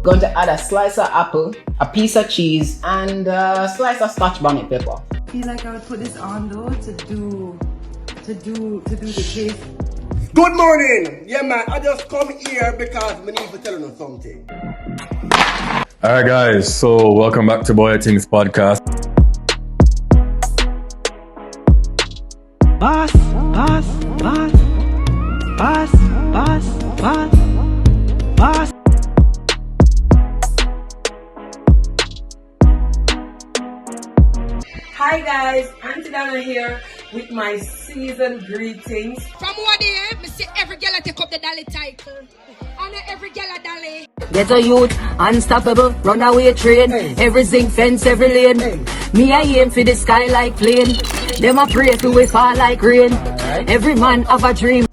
Going to add a slice of apple, a piece of cheese, and a slice of Scotch bonnet pepper. I feel like I would put this on though to do the taste. Good morning! Yeah man, I just come here because we need to tell you something. Alright guys, so welcome back to Bwoya Tingz podcast. Boss. Hi guys, Aunty Donna here with my season greetings. From what day, me see every girl take up the dolly title. And every girl a dolly. Get a youth, unstoppable, runaway train. Every zinc fence, every lane. Me I aim for the sky like plane. Them a pray to we fall like rain. Every man have a dream.